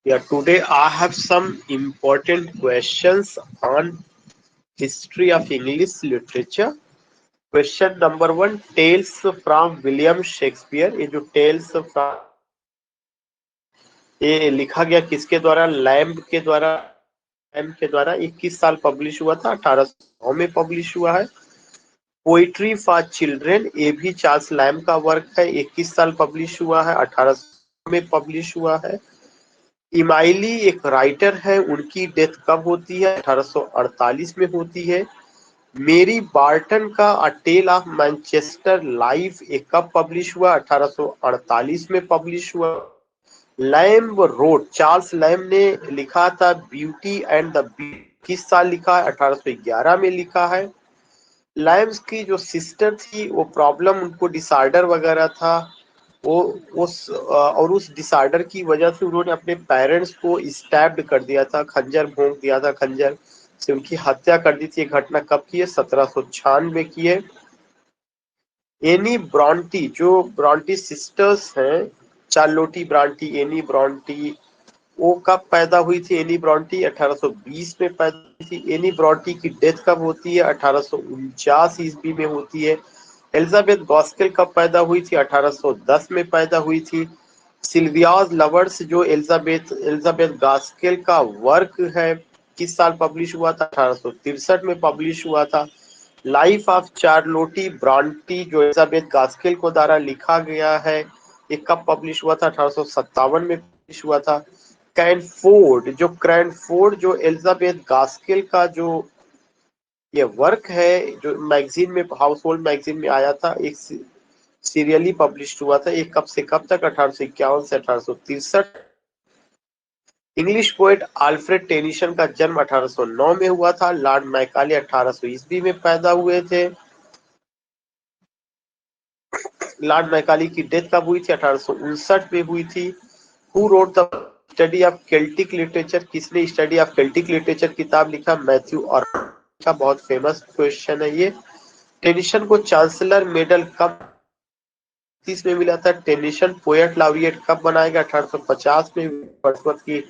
Yeah, today I have some important questions on history of English literature. Question number one, Tales from William Shakespeare. ये जो Tales from ये लिखा गया किसके द्वारा? लैम्ब के द्वारा। लैम्ब के द्वारा ये किस साल पब्लिश हुआ था? 1809 में पब्लिश हुआ है। पोइट्री फॉर चिल्ड्रेन, ये भी चार्ल्स लैम्ब का वर्क है। 21 साल पब्लिश हुआ है, 1800 में पब्लिश हुआ है। इमाइली एक राइटर है, उनकी डेथ कब होती है? 1848 में होती है। मेरी बार्टन का अ टेल ऑफ मैनचेस्टर लाइफ एक कब पब्लिश हुआ? 1848 में पब्लिश हुआ। लैम्ब रोड, चार्ल्स लैम्ब ने लिखा था ब्यूटी एंड द बीस्ट, किस साल लिखा है? 1811 में लिखा है। लैम्स की जो सिस्टर थी वो प्रॉब्लम, उनको डिसऑर्डर वगैरह था, वो और उस डिसऑर्डर की वजह से उन्होंने अपने पेरेंट्स को स्टैब्ड कर दिया था, खंजर भोंक दिया था, खंजर से उनकी हत्या कर दी थी। ये घटना कब की है? 1796 की है। एनी ब्रॉन्टी, जो ब्रॉन्टी सिस्टर्स हैं, चार्लोटी ब्रॉन्टी, एनी ब्रॉन्टी, वो कब पैदा हुई थी? एनी ब्रॉन्टी 1820 में पैदा हुई थी। एनी ब्रॉन्टी की डेथ कब होती है? 1849 ईस्वी में होती है। एलिजाबेथ गॉस्केल कब पैदा हुई थी? 1810 में पैदा हुई थी। सिल्वियाज लवर्स, जो एलिजाबेथ गॉस्केल का वर्क है, किस साल पब्लिश हुआ था? 1863 में पब्लिश हुआ था। लाइफ ऑफ चार्लोटी ब्रॉन्टी, जो एलिजाबेथ गॉस्केल को द्वारा लिखा गया है, ये कब पब्लिश हुआ था? 1857 में पब्लिश हुआ था। क्रैनफोर्ड, जो एलिजाबेथ गॉस्केल का जो ये वर्क है, जो मैगजीन में, हाउस होल्ड मैगजीन में आया था, एक सीरियली पब्लिश हुआ था। ये कब से कब तक? 1851 से 1863। इंग्लिश पोएट आल्फ्रेड टेनिसन का जन्म 1809 में हुआ था। लॉर्ड मैकाले 1800 ईस्वी में पैदा हुए थे। लॉर्ड मैकाले की डेथ कब हुई थी? 1859 में हुई थी। Who wrote the study of Celtic literature, किसने स्टडी ऑफ केल्टिक लिटरेचर किताब लिखा? मैथ्यू और का बहुत फेमस क्वेश्चन है ये। टेनिसन को चांसलर मेडल कब 30 में मिला था? टेनिसन पोएट लॉरिएट कब बनाए गए? 1850 में वर्ड्सवर्थ की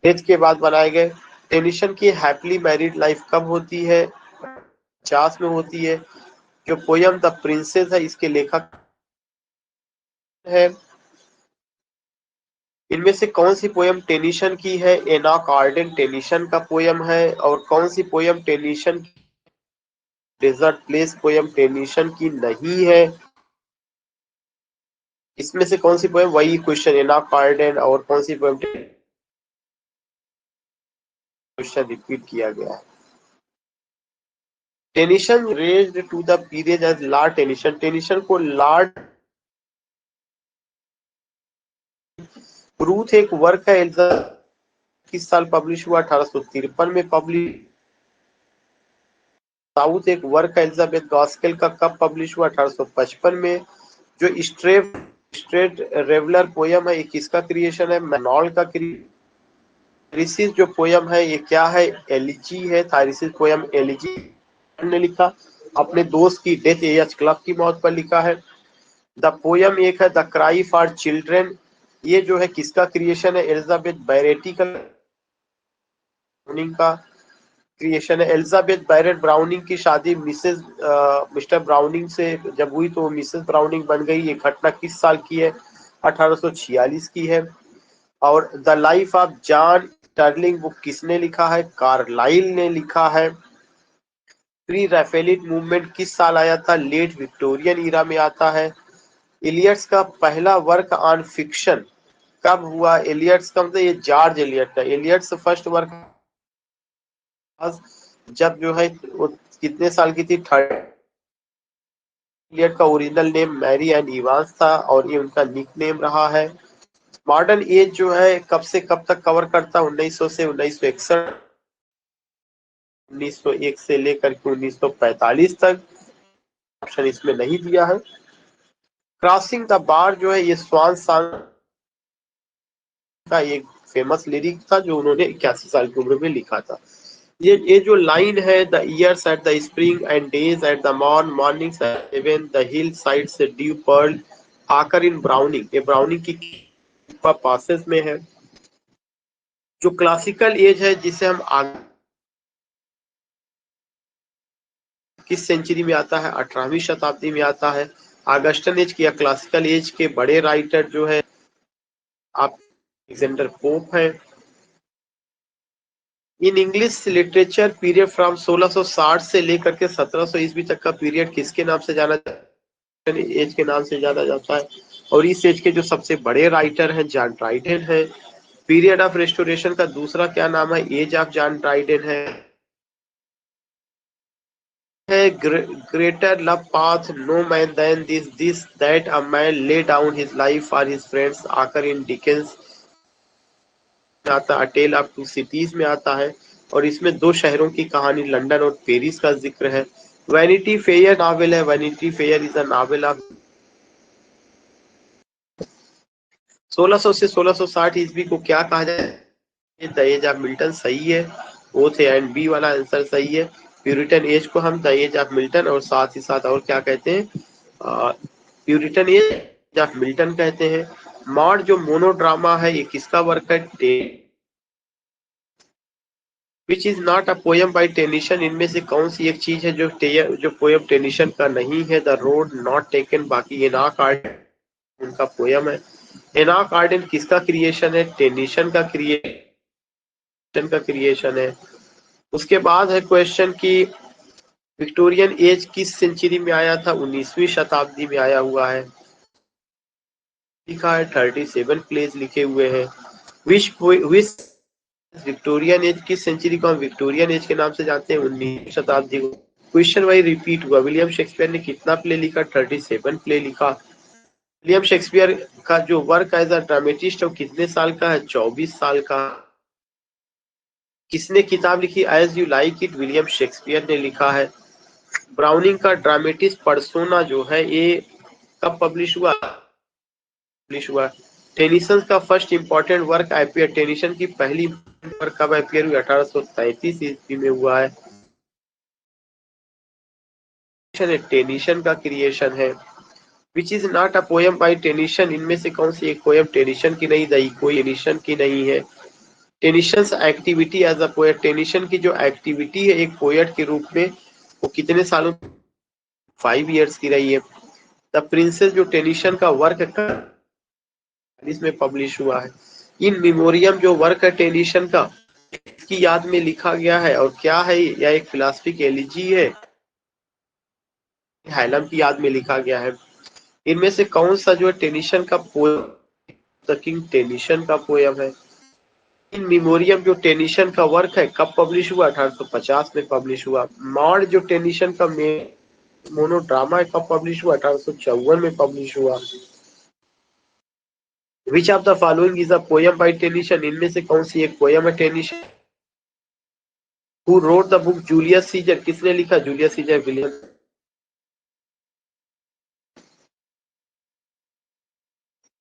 डेथ के बाद बनाए गए। टेनिसन की हैप्पीली मैरिड लाइफ कब होती है? 50 में होती है। जो पोयम द प्रिंसेस है, इसके लेखक है। इनमें से कौन सी पोयम टेनिसन की है? एनॉक आर्डन टेनिसन का पोयम है। और कौन सी पोयम टेनिसन की? डेजर्ट प्लेस पोयम टेनिसन की नहीं है। इसमें से कौन सी पोयम, वही क्वेश्चन, एनॉक आर्डन, और कौन सी पोयम? क्वेश्चन रिपीट किया गया है। Tennyson raised to the period as lord Tennyson, Tennyson को लॉर्ड। रूथ एक वर्क है, किस साल पब्लिश हुआ? 1853 में पब्लिश। साउथ एक वर्क है एलिजाबेथ गॉस्केल का, कब पब्लिश हुआ? 1855 में। जो स्ट्रेट रेवलर पोयम है, ये किसका क्रिएशन है? मैनॉल का क्रिएशन। थायरिसिस जो पोयम है, ये क्या है? एलिजी है। थायरिसिस पोयम एलिजी ने लिखा, अपने दोस्त की डेथ एएच क्लब की मौत पर लिखा है। द पोयम एक है द क्राई फॉर चिल्ड्रेन, ये जो है किसका क्रिएशन है? एलिजाबेथ बैरेटी का, ब्राउनिंग का क्रिएशन है। एलिजाबेथ बैरेट ब्राउनिंग की शादी मिस्टर ब्राउनिंग से जब हुई तो मिसेस ब्राउनिंग बन गई। ये घटना किस साल की है? 1846 की है। और the life of John Sterling book किसने लिखा है? कार्लाइल ने लिखा है। प्री रैफेलिट मूवमेंट किस साल आया था? लेट विक्टोरियन ईरा में आता है। इलियट्स का पहला वर्क ऑन फिक्शन कब हुआ? एलियट्स का मतलब ये जॉर्ज एलियट का। एलियट्स फर्स्ट वर्क जब जो है वो कितने साल की थी? 30। एलियट का original name Mary and Evans था और ये उनका निक नेम रहा है। मॉडर्न एज जो है कब से कब तक कवर करता है? 1900 से 1961, 1901 से लेकर के 1945 तक। ऑप्शन इसमें नहीं दिया है। क्रॉसिंग द बार जो है ये स्वान सॉन्ग का एक फेमस लिरिक था, जो उन्होंने 81 साल की उम्र में लिखा था। ये जो लाइन है, the years at the spring and days at the mornings at even the hill sides dew pearl, आकर इन ब्राउनिंग, ये ब्राउनिंग की पासेस में है। जो क्लासिकल एज है जिसे हम किस सेंचुरी में आता है, 18वीं शताब्दी में आता है। ऑगस्टन एज या क्लासिकल एज के बड़े राइटर जो है आप अलेक्जेंडर पोप है। In English literature period from 1660 से लेकर के 1700 ईस्वी तक का पीरियड किसके नाम से जाना जाता है? एज के नाम से जाना जाता है। और इस एज के जो सबसे बड़े राइटर हैं जॉन ड्राइडेन है। पीरियड ऑफ रेस्टोरेशन का दूसरा क्या नाम है? एज ऑफ जॉन ड्राइडेन है। Greater love path no man than this that a man lay down his life for his friends आकर इन डिकेंस में आता है। टेल ऑफ टू सिटीज में आता है और इसमें दो शहरों की कहानी लंदन और पेरिस का जिक्र है। वैनिटी फेयर नॉवेल है। Vanity fair is a novel of 1600 से 1660 ईस्वी को क्या कहा जाए? द एज ऑफ मिल्टन सही है। ओ थे एंड बी वाला आंसर सही है। प्यूरिटन एज को हम द एज ऑफ मिल्टन और साथ ही साथ और क्या कहते हैं? प्यूरिटन एज ऑफ मिल्टन कहते हैं। मॉड जो मोनोड्रामा है ये किसका वर्क है? Which is not a poem by Tennyson, इनमें से कौन सी एक चीज है जो पोयम टेनिसन का नहीं है? The road not taken. बाकी एनॉक आर्डन उनका पोयम है। एनॉक आर्डन किसका क्रिएशन है? टेनिसन का क्रिएशन है। उसके बाद है क्वेश्चन की विक्टोरियन एज किस सेंचुरी में आया था? 19वीं शताब्दी में आया हुआ है। लिखा है 37 प्लेस लिखे हुए हैं। विश विक्टोरियन एज किस सेंचुरी को हम विक्टोरियन एज के नाम से जानते हैं? 19वीं शताब्दी को। क्वेश्चन वही रिपीट हुआ। विलियम शेक्सपियर ने कितना प्ले लिखा? 37 प्ले लिखा। विलियम शेक्सपियर का जो वर्क एज अ ड्रामेटिस्ट वो कितने साल का है? 24 साल का। किसने किताब लिखी as you like it? William Shakespeare ने लिखा है। ब्राउनिंग का ड्रामेटिस्ट पर्सोना जो है ये कब पब्लिश हुआ? टेनिसन का first important work appear, Tennyson की पहली वर्क कब अपीयर हुई? 1833 ईस्वी में हुआ है। टेनिसन का क्रिएशन है। Which is not a poem by Tennyson, इनमें से कौन सी एक पोयम टेनिसन की नहीं? दी कोई टेनिसन की नहीं है। Tennyson activity as a poet, Tennyson की जो एक्टिविटी है एक पोएट के रूप में वो कितने सालों? 5 इयर्स की रही है। द प्रिंसेस जो टेनिसन का वर्क इसमें पब्लिश हुआ है। इन मेमोरियम जो वर्क है टेनिसन का की याद में लिखा गया है और क्या है? यह एक फिलासफिक एलिजी है। हैलम की याद में लिखा गया है। इनमें से कौन सा जो है टेनिसन का पोयम? द किंग टेनिसन का पोयम है। इन मेमोरियम जो टेनिसन का वर्क है कब पब्लिश हुआ? 1850 में पब्लिश हुआ। मॉड जो टेनिसन का मोनोड्रामा है कब पब्लिश हुआ? 1854 में पब्लिश हुआ। Which of the following is a poem by Tennyson, इनमें से कौन सी एक पोयम है Tennyson? Who wrote the book Julius Caesar, किसने लिखा? Julius Caesar. विलियम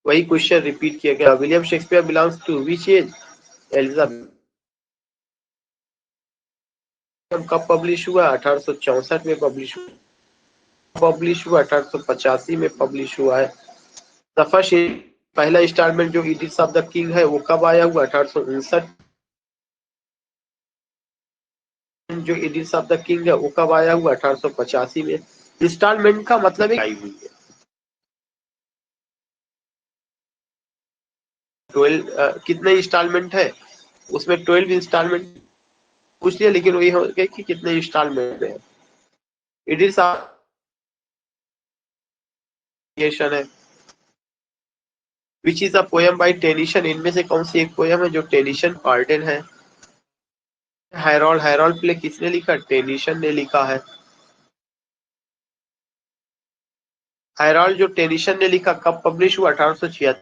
वही क्वेश्चन रिपीट किया गया। William Shakespeare belongs to which age? Elizabeth. कब पब्लिश हुआ? 1864 में पब्लिश हुआ। 1885 में पब्लिश हुआ है। द फर्स्ट पहला इंस्टॉलमेंट जो इडिक्ट्स ऑफ द किंग है वो कब आया हुआ? 1859। जो इडिक्ट्स ऑफ द किंग है वो कब आया हुआ? 1885 में। इंस्टॉलमेंट का मतलब आई हुई है। 12 कितने इंस्टॉलमेंट है? उसमें 12 इंस्टॉलमेंट पूछ लिया, लेकिन वही हो गया कि कितने इंस्टॉलमेंट है। इडिक्ट्स ऑफ है। Which is a poem by Tennyson, इनमें से कौन सी एक पोयम है जो टेनिसन पार्टन है? हैरोल्ड। हैरोल्ड प्ले किसने लिखा? टेनिसन ने लिखा है। हैरोल्ड जो टेनिसन ने लिखा कब पब्लिश हुआ? 1876।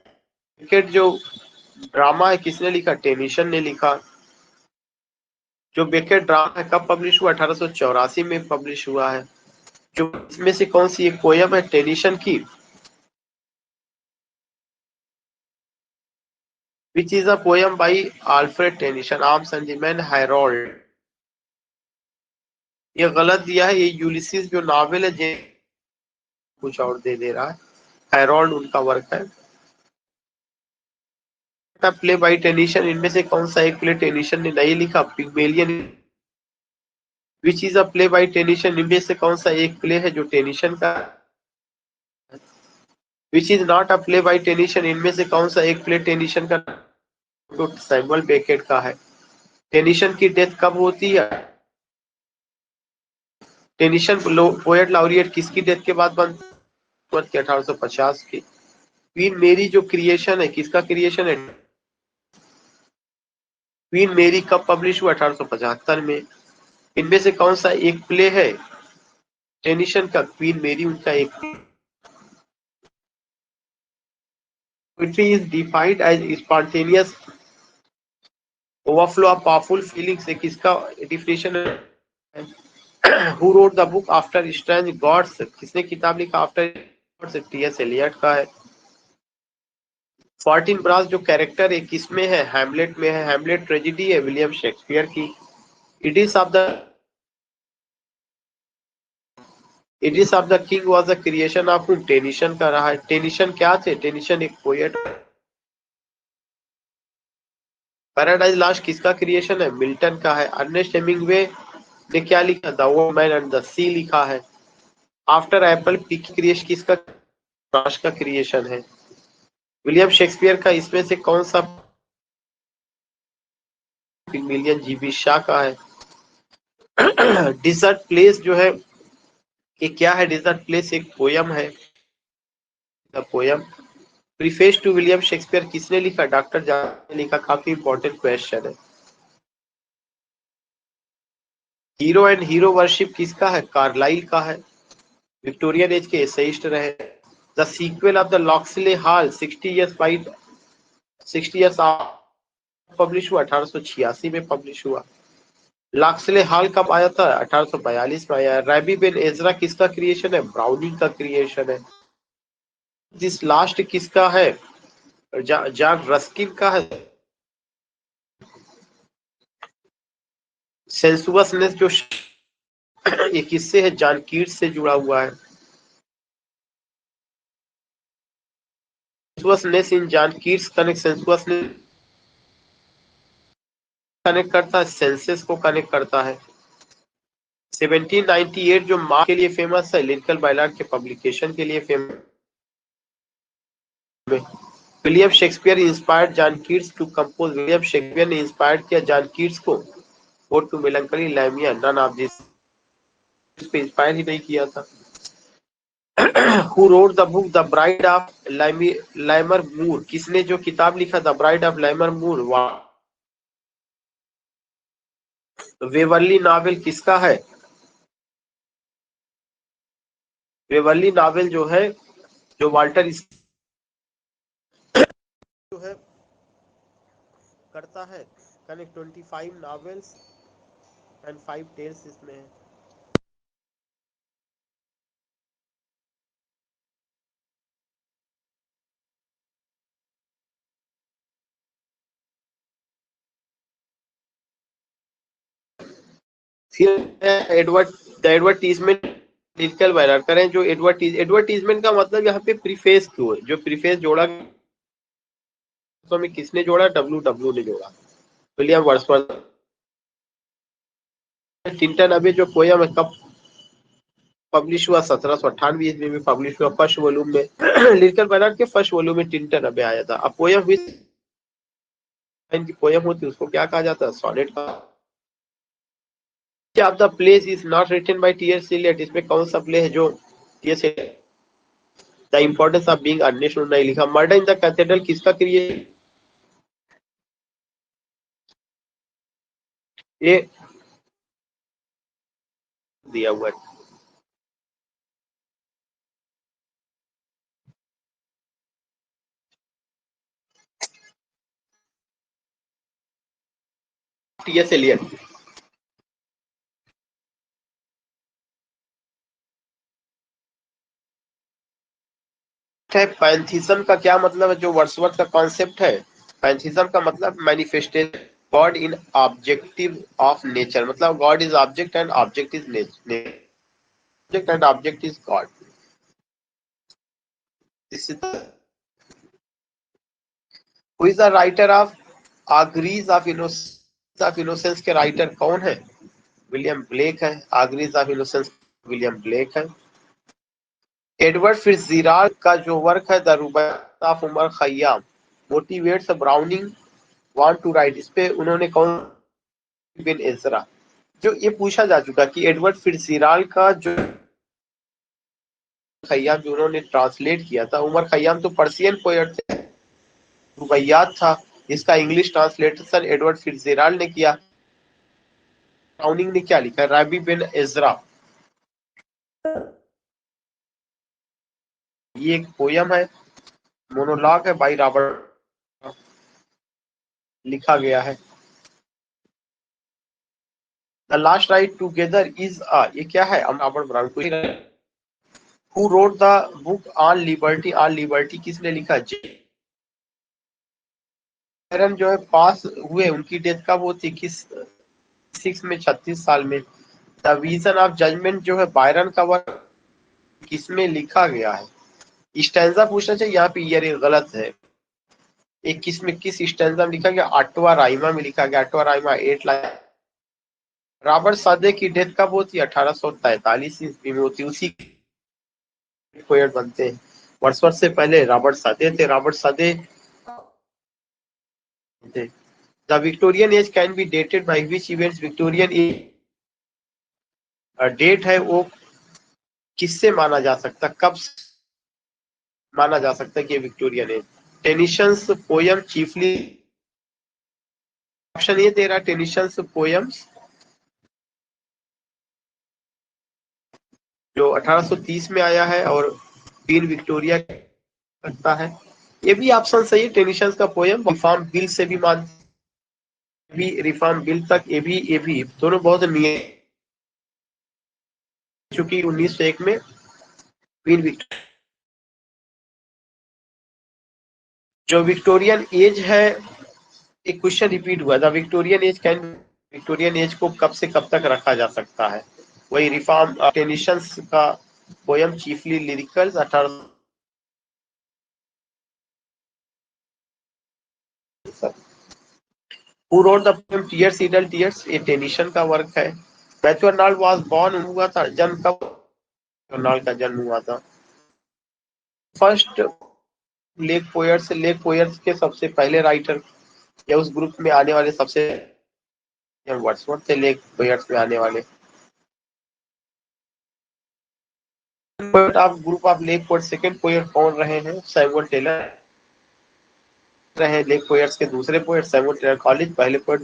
क्रिकेट जो ड्रामा है किसने लिखा? टेनिसन ने लिखा। जो बेकेट ड्रामा है कब पब्लिश हुआ? 1884 में पब्लिश हुआ है। जो इसमें से कौन सी एक पोयम है टेनिसन की? विच is a poem by Alfred Tennyson? Arms and the man Harold. ये गलत दिया है। ये यूलिसिस जो नॉवेल है कुछ और दे रहा है। हैरोल्ड उनका वर्क है। प्ले बाय टेनिशन, इनमें से कौन सा एक प्ले टेनिशन ने नहीं लिखा? Pygmalion. Which is a play by tension, इनमें से कौन सा एक प्ले है जो टेनिशन का? विच is not a play by tension, इनमें से कौन सा एक प्ले टेनिशन का? तो सैमुअल बेकेट का है। टेनिशन की डेथ कब होती है? टेनिशन पोएट लाउरिएट किसकी डेथ के बाद बनती है? 1850 की। क्वीन मेरी जो क्रिएशन है, किसका क्रिएशन है? क्वीन मेरी कब पब्लिश हुआ? 1875 में। इनमें से कौन सा एक प्ले है टेनिशन का? क्वीन मेरी उनका एक। Poetry is defined as spontaneous overflow of powerful feelings, से किसका डिफिनेशन है? Who wrote the book after strange gods, किसने किताब लिखा आफ्टर गॉड्स? टी.एस. एलियट का है। 14 ब्रास जो कैरेक्टर है किसमें है? हैमलेट में है। हैमलेट ट्रेजेडी है विलियम शेक्सपियर की। Idylls of the idylls of the king was the creation of whom? Tennyson का रहा है। टेनिशन क्या थे? टेनिशन एक पोएट। पैराडाइज लॉस्ट किसका क्रिएशन है? मिल्टन का है। अर्नेस्ट हेमिंग्वे ने क्या लिखा? The old man and the sea लिखा है। आफ्टर एप्पल पीक क्रिएशन किसका? रॉश का क्रिएशन है। विलियम शेक्सपियर का इसमें से कौन सा? मिलियन जीबी शाह का है। डिजर्ट प्लेस जो है ये क्या है? डिजर्ट प्लेस एक पोयम है। The poem. Preface to William Shakespeare किसने लिखा? डॉक्टर जॉन ने लिखा। काफी इंपॉर्टेंट क्वेश्चन है। हीरो एंड हीरो वर्शिप किसका है? कार्लाइल का है। विक्टोरियन एज के एसेइस्ट रहे। The sequel of the Locksley Hall 60 years publish हुआ? 1886 में पब्लिश हुआ। लॉक्सले हॉल कब आया था? 1842 में आया। रैबी बेन एजरा किसका क्रिएशन है? ब्राउनिंग का क्रिएशन है। दिस लास्ट किसका है? जॉन रस्किन का है। सेंसुअसनेस जो ये किससे है? जॉन कीट्स से जुड़ा हुआ है। Sensuousness in John Keats connect sensuousness connect करता है, सेंसेस को कनेक्ट करता है। 1798 जो मार्क के लिए फेमस है, लिंकन बायलॉट के पब्लिकेशन के लिए famous. William Shakespeare inspired John Keats to compose, William Shakespeare ने इंस्पायर्ड किया जॉन कीट्स को ode to melancholy Lamia, none of this पे इंस्पायर ही नहीं किया था। Who wrote the book the bride of Lammermoor, किसने जो किताब लिखा the bride of Lammermoor? Waverley novel किसका है? वेवर्ली नॉवेल जो है, जो वाल्टर जो है करता है कनेक्ट 25 नॉवेल्स एंड 5 टेल्स इसमें है। फिर एडवर्टीजमेंट लिटिल वायरल करें। जो एडवर्टीजमेंट का मतलब यहाँ पे प्रीफेस क्यों है? जो प्रीफेस जोड़ा तो में किसने जोड़ा? डब्ल्यू ने जोड़ा। William Wordsworth. टिंटन अबे जो पोयम है कब पब्लिश हुआ? 1798 ईस्वी में पब्लिश हुआ, फर्स्ट वॉल्यूम में। लिटिल वायरल के फर्स्ट वॉल्यूम में टिंटन अबे आया था। अब पोयम विच की पोयम होती है उसको क्या कहा जाता है? सोनेट का। Of the plays is not written by T S. Eliot, इसमें कौन सा प्ले है जो T S. The importance of being earnest ने नहीं लिखा। मर्डर इन द कैथेड्रल किसका क्रिएशन? ये दिया हुआ है टी.एस. एलियट। पैंथीज्म का क्या मतलब है? जो वर्ड्सवर्थ का कॉन्सेप्ट है। पैंथीज्म का मतलब manifestation God in objective of nature, मतलब God is object and object is nature, object and object is God. Who is the writer of auguries of innocence के राइटर कौन है? विलियम ब्लेक है। Auguries of innocence William Blake है। Edward Fitzgerald का जो work है the Rubaiyat of Omar Khayyam motivates Browning want to write, इस पे उन्होंने कौन बिन एजरा, जो ये पूछा जा चुका कि एडवर्ड फिट्जजेराल्ड का जो खयाम जो उन्होंने ट्रांसलेट किया था, उमर खयाम तो पर्शियन पोएट थे, रुबाइयात था, इसका इंग्लिश ट्रांसलेशन एडवर्ड फिट्जजेराल्ड ने किया। ब्राउनिंग ने क्या लिखा? राबी बिन एजरा। ये एक पोयम है, मोनोलॉग है बाई रॉबर्ट, लिखा गया है। The last ride together is a, ये क्या है? Robert brown. Who wrote the book on liberty? On liberty किसने लिखा? बैरन जो है पास हुए, उनकी डेथ कब होती? किस 6 में 36 साल में। द विजन ऑफ जजमेंट जो है बायरन का वर्क, किसमें लिखा गया है? स्टैंजा पूछना चाहिए, यहाँ पे ईयर गलत है। एक किस में, किस स्टैंजा में लिखा गया? आठवां राइमा में लिखा गया। आठवां राइमा 8 लाइन। रॉबर्ट सादे की डेथ कब होती है? 1843 ईस्वी में होती। उसी पोएट बनते हैं। वर्ड्सवर्थ से पहले रॉबर्ट सादे थे। रॉबर्ट सादे थे। The Victorian age can be dated by which events? Victorian date है वो किससे माना जा सकता, कब माना जा सकता है कि Victorian age? Tennyson's poem chiefly, option ये दे रहा है टेनिशंस पोयम्स जो 1830 में आया है और क्वीन विक्टोरिया करता है। ये भी ऑप्शन सही है। टेनिशंस का पोयम रिफॉर्म बिल से भी मान, भी रिफॉर्म बिल तक, ये भी दोनों बहुत नियम, चूंकि 1901 में क्वीन विक्टोरिया, जो विक्टोरियन एज है, एक क्वेश्चन रिपीट हुआ, the Victorian age can, Victorian age को कब से कब तक रखा जा सकता है? वही रिफॉर्म टेनिशंस का poem chiefly lyricals 18 who wrote the poem tears idle tears? ये टेनिशन का वर्क है। मैथ्यू अर्नाल्ड वाज बॉर्न, हुआ था, जन्म कब अर्नाल्ड का जन्म हुआ था? First lake poets, lake poets के सबसे पहले राइटर या उस ग्रुप में आने वाले सबसे वर्ड्सवर्थ थे लेक पोएट्स में आने वाले। Poet of group of lake poet second poet कौन रहे हैं? सैमुअल टेलर रहे लेक पोएट्स के दूसरे पोएट। सैमुअल टेलर कॉलेज पहले poet.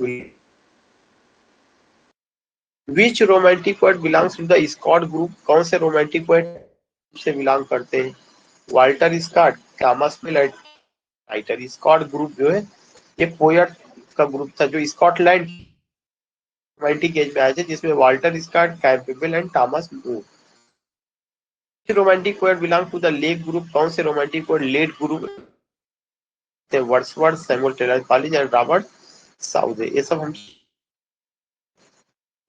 Which romantic poet belongs to the Scott group? कौन से रोमांटिक पोएट से बिलोंग करते हैं? Walter Scott, Thomas Miller, writer. Scott group जो है ये पोएट का ग्रुप था जो स्कॉटलैंड रोमांटिक एज में आए थे, जिसमें Walter Scott, Campbell and Thomas Moore. Romantic poet belong to the lake group? कौन से रोमांटिक पोएट लेट ग्रुप थे? Wordsworth, Samuel Taylor Coleridge and Robert Southey. ये सब हम।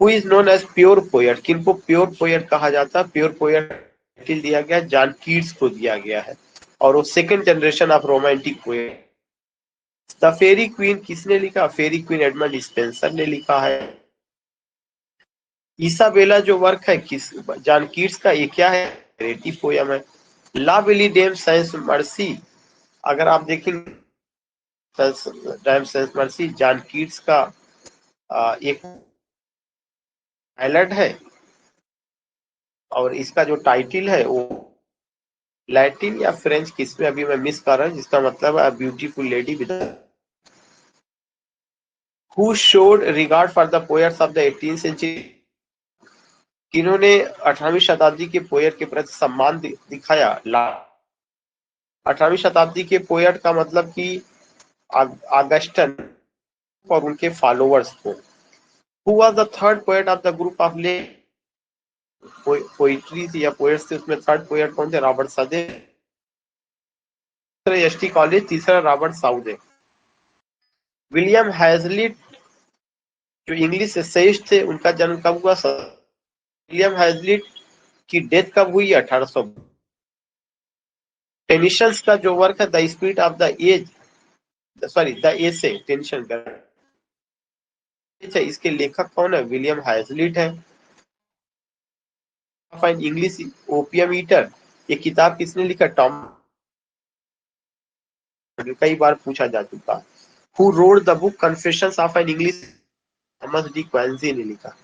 Who is known as pure poet? किनको प्योर पोएट कहा जाता है? प्योर पोएट दिया गया जॉन कीट्स को दिया गया है और वो second generation of romantic poet. The fairy queen किसने लिखा? फेरी क्वीन एडमंड स्पेंसर ने लिखा है। इसाबेला जो वर्क है किस जॉन कीट्स का, ये क्या है? क्रिएटिव पोयम है। La belle dame sans merci, अगर आप देखेंगे dame sans merci John Keats का एक बैलेड है और इसका जो टाइटल है वो लैटिन या फ्रेंच किसमें अभी मैं मिस कर रहा हूँ, जिसका मतलब है beautiful lady with who showed regard for the poets of the 18th century? किन्होंने 18वीं शताब्दी के पोएट के प्रति सम्मान दिखाया? 18वीं शताब्दी के पोएट का मतलब कि ऑगस्टन और उनके फॉलोअर्स को। Who was the third poet of the group of ले पोइट्री या पोएट्स थे, उसमें थर्ड पोएट कौन थे? रॉबर्ट सादे, एसटी कॉलेज, तीसरा रॉबर्ट साउदे। विलियम हैजलिट जो इंग्लिश एसेइस्ट थे, उनका जन्म कब हुआ? विलियम हैजलिट की डेथ कब हुई? 1800। टेनिशंस का जो वर्क है the spirit of the age, sorry the essay, tension कर। अच्छा, इसके लेखक कौन है? विलियम हैजलिट है। फाइन इंग्लिश ओपियम ईटर, ये किताब किसने लिखा? टॉम, कई बार पूछा जा चुका। Who wrote the book confessions of an English, Thomas De Quincey ने लिखा।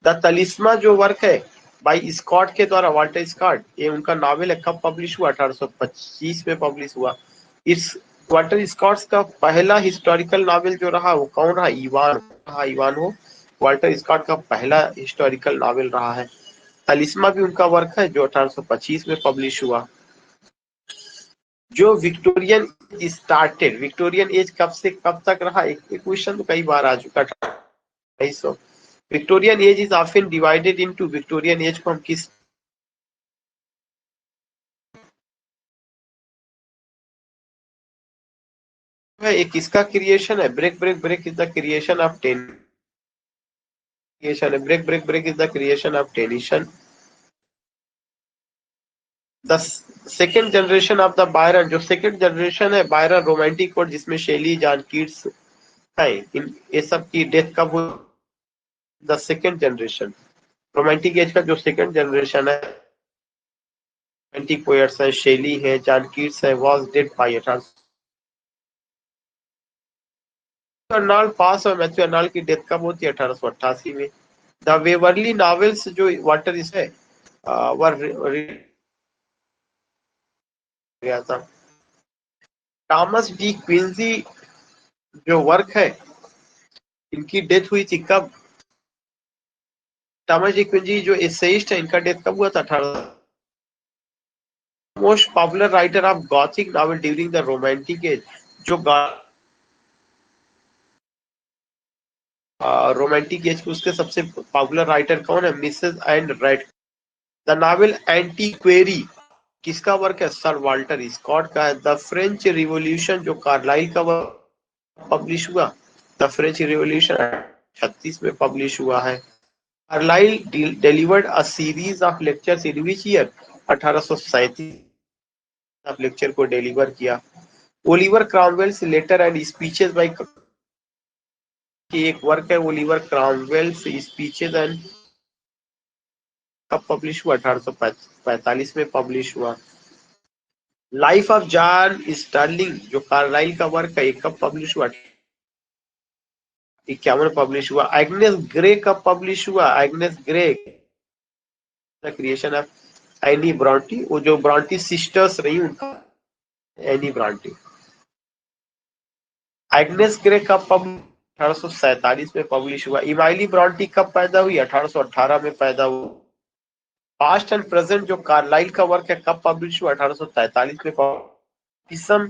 द तलिस्मा जो वर्क है बाई स्कॉट के द्वारा, वाल्टर स्कॉट, ये उनका नॉवेल है। कब पब्लिश हुआ? 1825 में पब्लिश हुआ। इस वाल्टर स्कॉट का पहला हिस्टोरिकल नॉवेल जो रहा वो कौन रहा? इवान रहा। इवान हो वाल्टर स्कॉट का पहला हिस्टोरिकल नॉवेल रहा है। तलिस्मा भी उनका वर्क है जो 1825 में पब्लिश हुआ। जो विक्टोरियन स्टार्टेड, विक्टोरियन एज कब से कब तक रहा? एक क्वेश्चन तो कई बार आ चुका। 2200। Victorian age is often divided into, Victorian age को हम किस, एक किसका क्रिएशन है? Break break break is the creation of ten, creation है। Break break break is the creation of Tennyson. The second generation of the Byron, जो second generation है Byron romantic code, जिसमें शेली, जॉन कीट्स है, इन ये सब की death कब हुई? The second generation, romantic as का जो सेकेंड जनरेशन है, रोमांटिक पोएट्स है, शेली है, जॉन कीट्स है, वाज डेड बाय 1800। अर्नाल्ड पास और मैथ्यू अर्नाल्ड की डेथ कब होती है? 1888 में। द वेवरली नॉवेल्स जो वाटर इस है वह गया था। थॉमस डी क्विंसी जो वर्क है, इनकी डेथ हुई थी कब? थॉमस डी क्विंसी जो एसेइस्ट है, इनका डेथ कब हुआ था? 1800। Most popular writer of Gothic novel during the romantic as, जो रोमांटिक एज के उसके सबसे पॉपुलर राइटर कौन है? Mrs and right. The novel एंटीक्वेरी किसका वर्क है? सर वाल्टर स्कॉट का है। द फ्रेंच रिवॉल्यूशन जो कार्लाइल का पब्लिश हुआ, द फ्रेंच रिवॉल्यूशन 36 में पब्लिश हुआ है। Carlyle delivered a series of lectures in which year? 1837 of lecture को डिलीवर किया। Oliver Cromwell's letter and speeches by, की एक वर्क है ओलिवर क्रॉमवेल्स स्पीचेस एंड, कब पब्लिश हुआ? 1845 में पब्लिश हुआ। लाइफ ऑफ जॉन स्टर्लिंग जो कार्लाइल का वर्क है, कब पब्लिश हुआ? 51 पब्लिश हुआ। एग्नेस ग्रे कब पब्लिश हुआ? Agnes grey the creation of any Brontë, वो जो ब्रॉन्टी सिस्टर्स रही उनका, एनी ब्रॉन्टी। एग्नेस ग्रे कब पब्लिश? 1847 में पब्लिश हुआ। इमाइली ब्रॉन्टी कब पैदा हुई? 1818 में पैदा हुआ। पास्ट एंड प्रेजेंट जो कार्लाइल का वर्क है, कब पब्लिश हुआ? 1843 में। किसम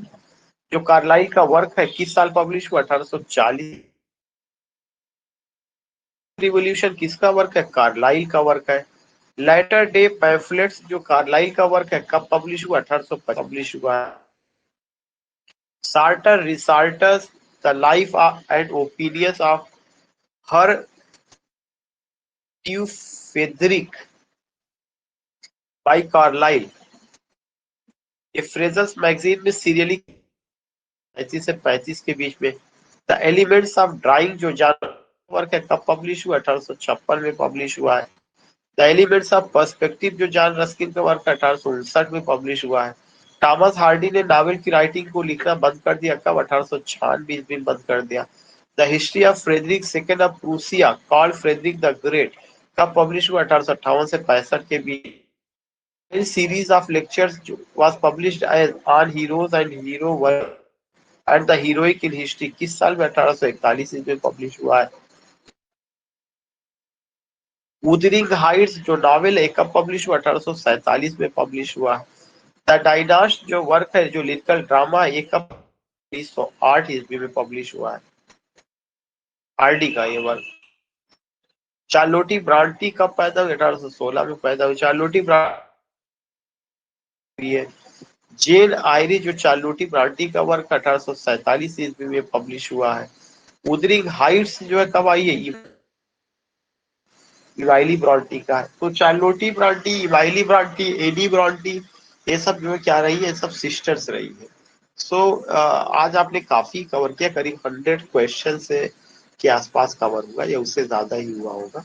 जो कार्लाइल का वर्क है, किस साल पब्लिश हुआ? 1840। रिवोल्यूशन किसका वर्क है? कार्लाइल का वर्क है। लेटर डे पैम्फलेट्स जो कार्लाइल का वर्क है, कब पब्लिश हुआ? 1850 पब्लिश हुआ। Sartor Resartus the life and opinions of Herr Teufelsdröckh by Carlyle, ये फ्रेजर्स मैगजीन में सीरियली 35 से 35 के बीच में। द एलिमेंट्स ऑफ ड्राइंग जो वर्क है, कब पब्लिश हुआ? 1856 में पब्लिश हुआ है। द एलिमेंट्स ऑफ पर्सपेक्टिव जो जॉन रस्किन का वर्क 1859 में पब्लिश हुआ है। थॉमस हार्डी ने नावल की राइटिंग को लिखना बंद कर दिया कब? 1896 में बंद कर दिया। The history of Frederick second of Prussia called Frederick the great कब पब्लिश हुआ? 1858 से 65 के बीच। Series of lectures was published as on heroes and hero work and the heroic in history किस साल में? 1841 में पब्लिश हुआ है। वुदरिंग हाइट्स जो नॉवेल है, कब पब्लिश हुआ? 1847 में पब्लिश हुआ। द डायनास्ट जो वर्क है, जो लिरिकल ड्रामा है, ये कब? 1908 ईस्वी में पब्लिश हुआ है, हार्डी का ये वर्क। चार्लोटी ब्रांटी कब पैदा हुई? 1816 में पैदा हुई। चार्लोटी ब्रांटी है। जेन आयरी जो चार्लोटी ब्रांटी का वर्क 1847 ईस्वी में पब्लिश हुआ है। वुदरिंग हाइट्स जो है कब आई है? इवाइली ब्रांटी का है। तो चार्लोटी ब्रांटी, इवाइली ब्रांटी, एडी ब्रांटी, ये सब जो है क्या रही है? सब सिस्टर्स रही है। सो आज आपने काफी कवर किया, करीब 100 क्वेश्चन से के आसपास कवर हुआ या उससे ज्यादा ही हुआ होगा.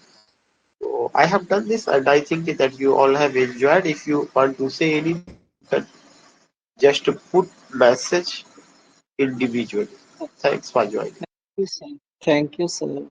So I have done this and I think that you all have enjoyed. If you want to say anything, just put message individually. Thanks for joining. Thank you, sir. Thank you, sir.